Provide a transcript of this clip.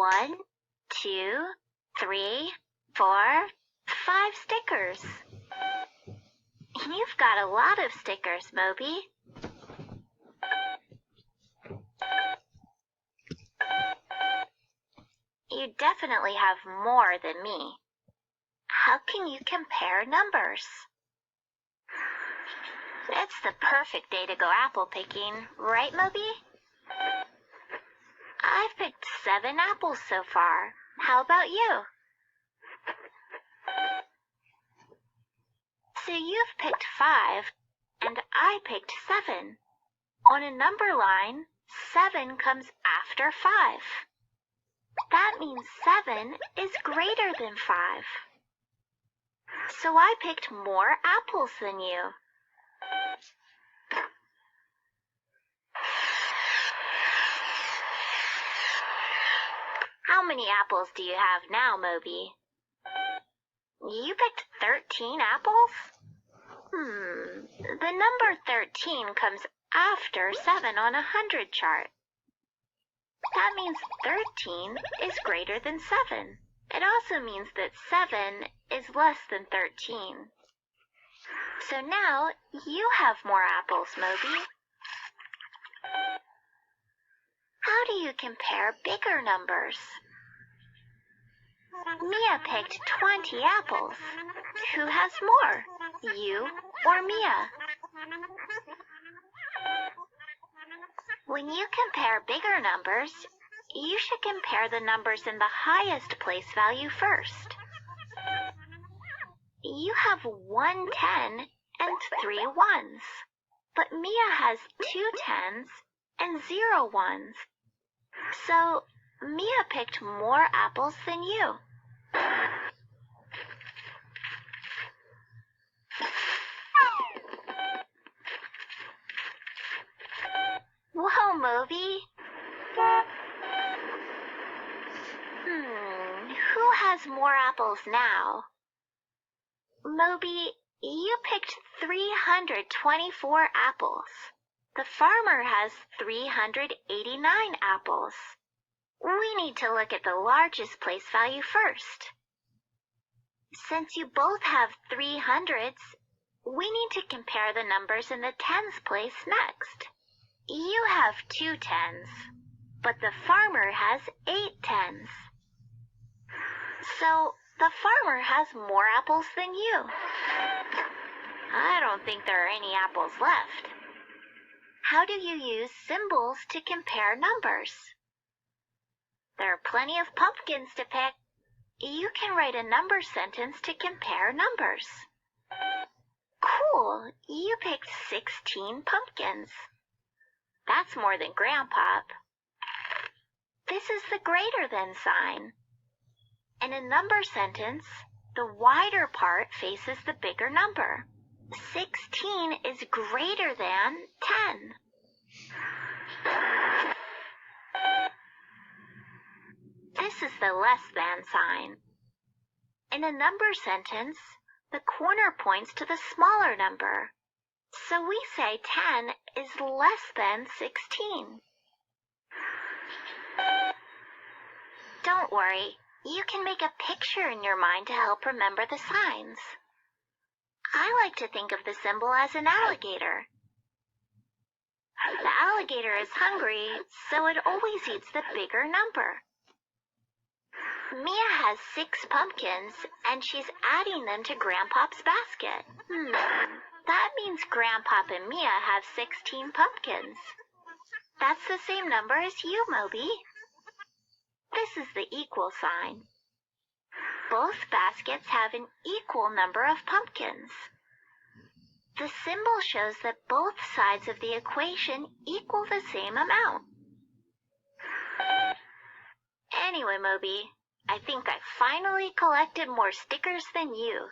1, 2, 3, 4, 5 stickers. You've got a lot of stickers, Moby. You definitely have more than me. How can you compare numbers? It's the perfect day to go apple picking, right, Moby? I've picked 7 apples so far. How about you? So you've picked 5, and I picked 7. On a number line, 7 comes after 5. That means 7 is greater than 5. So I picked more apples than you. How many apples do you have now, Moby? You picked 13 apples? The number 13 comes after 7 on a 100 chart. That means 13 is greater than 7. It also means that 7 is less than 13. So now you have more apples, Moby. How do you compare bigger numbers? Mia picked 20 apples. Who has more, you or Mia? When you compare bigger numbers, you should compare the numbers in the highest place value first. You have 1 10 and 3 1s, but Mia has 2 10s and 0 1s. So Mia picked more apples than you. Whoa, Moby. Who has more apples now? Moby, you picked 324 apples. The farmer has 389 apples. We need to look at the largest place value first. Since you both have 300s, we need to compare the numbers in the tens place next. You have 2 10s, but the farmer has 8 10s. So the farmer has more apples than you. I don't think there are any apples left. How do you use symbols to compare numbers? There are plenty of pumpkins to pick. You can write a number sentence to compare numbers. Cool, you picked 16 pumpkins. That's more than Grandpop. This is the greater than sign. In a number sentence, the wider part faces the bigger number. 16 is greater than 10. This is the less than sign. In a number sentence, the corner points to the smaller number. So we say 10 is less than 16. Don't worry, you can make a picture in your mind to help remember the signs. I like to think of the symbol as an alligator. The alligator is hungry, so it always eats the bigger number. Mia has 6 pumpkins, and she's adding them to Grandpop's basket. That means Grandpop and Mia have 16 pumpkins. That's the same number as you, Moby. This is the equal sign. Both baskets have an equal number of pumpkins. The symbol shows that both sides of the equation equal the same amount. Anyway, Moby, I think I finally collected more stickers than you.